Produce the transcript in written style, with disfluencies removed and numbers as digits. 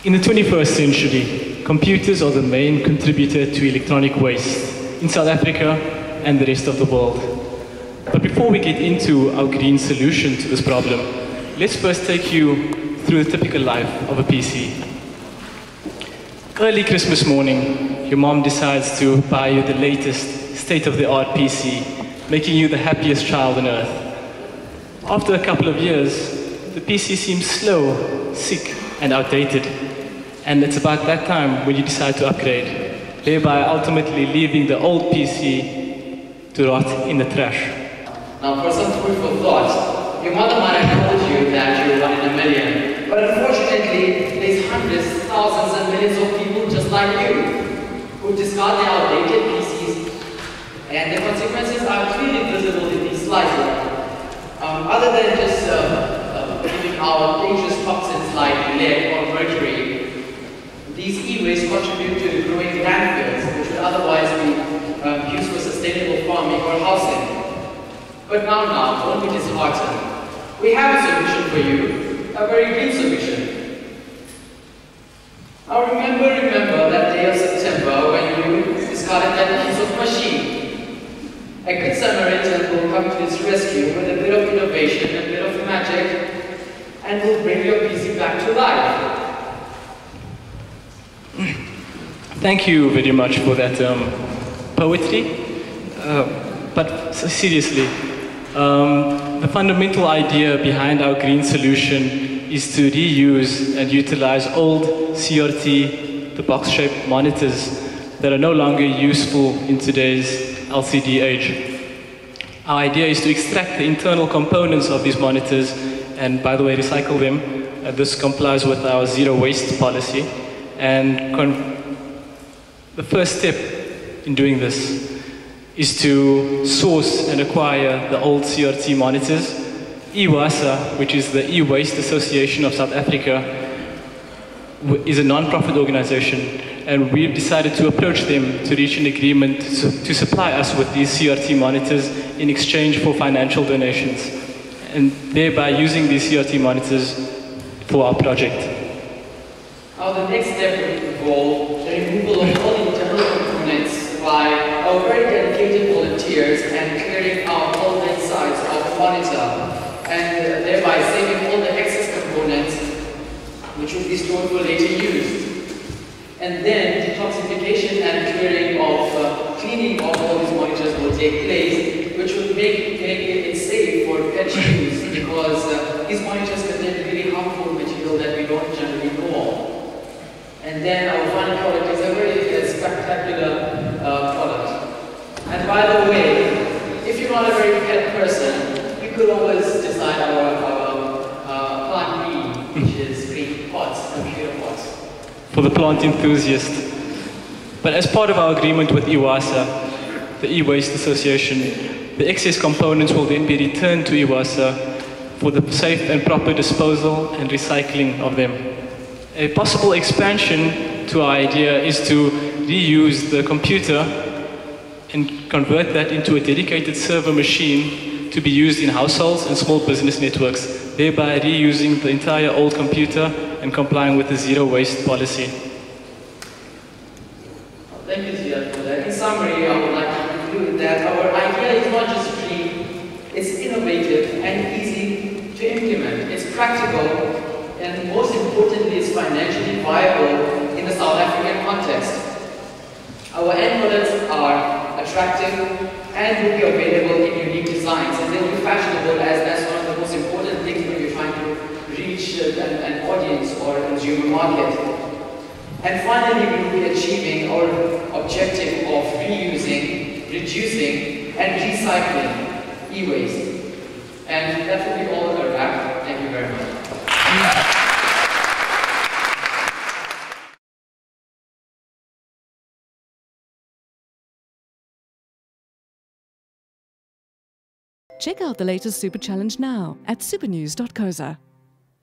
In the 21st century, computers are the main contributor to electronic waste in South Africa and the rest of the world. But before we get into our green solution to this problem, let's first take you through the typical life of a PC. Early Christmas morning, your mom decides to buy you the latest state-of-the-art PC, making you the happiest child on earth. After a couple of years, the PC seems slow, sick, and outdated. And it's about that time when you decide to upgrade, thereby ultimately leaving the old PC to rot in the trash. Now, for some food for thought, your mother might have told you that you're one in a million. But unfortunately, there's hundreds, thousands, and millions of people just like you who discard their outdated PCs, and the consequences are clearly visible in these slides. Other than just giving out dangerous toxins like lead or mercury, these e-waste contribute to the growing landfills, which would otherwise be used for sustainable farming or housing. But now, don't be disheartened. We have a solution for you, a very green solution. Now remember that day of September when you discarded that piece of machine. A good Samaritan will come to its rescue with a bit of innovation, a bit of magic, and will bring your PC back to life. Thank you very much for that poetry. But seriously, the fundamental idea behind our green solution is to reuse and utilize old CRT, the box-shaped monitors that are no longer useful in today's LCD age. Our idea is to extract the internal components of these monitors and, by the way, recycle them. This complies with our zero waste policy. And the first step in doing this is to source and acquire the old CRT monitors. IWASA, which is the E-Waste Association of South Africa, is a non-profit organization, and we've decided to approach them to reach an agreement to supply us with these CRT monitors in exchange for financial donations, and thereby using these CRT monitors for our project. Now the next step will involve the removal of all internal components by our very dedicated volunteers and clearing out all the insides of the monitor, and thereby saving all the excess components which will be stored for later use. And then detoxification and clearing of cleaning of all these monitors will take place, which will make it safe for pet use, because these monitors contain really harmful material that we don't generally know of. And then our final product is a very spectacular product. And by the way, if you're not a very pet person, you could always decide our plan B, which is green pots, computer pots. For the plant enthusiast. But as part of our agreement with IWASA, the E-Waste Association, the excess components will then be returned to IWASA for the safe and proper disposal and recycling of them. A possible expansion to our idea is to reuse the computer and convert that into a dedicated server machine to be used in households and small business networks, thereby reusing the entire old computer and complying with the zero waste policy. Thank you, Ziad, for that. In summary, I would like to conclude that our idea is not just green, it's innovative and easy to implement. It's practical, and most importantly, it's financially viable in the South African context. Our end products are attractive and will be available in unique designs, and they'll be fashionable, as that's one of the most important things when you're trying to reach an audience or a consumer market. And finally, we will be achieving our objective of reusing, reducing, and recycling e-waste. And that will be all a wrap. Thank you very much. Check out the latest Super Challenge now at supernews.coza.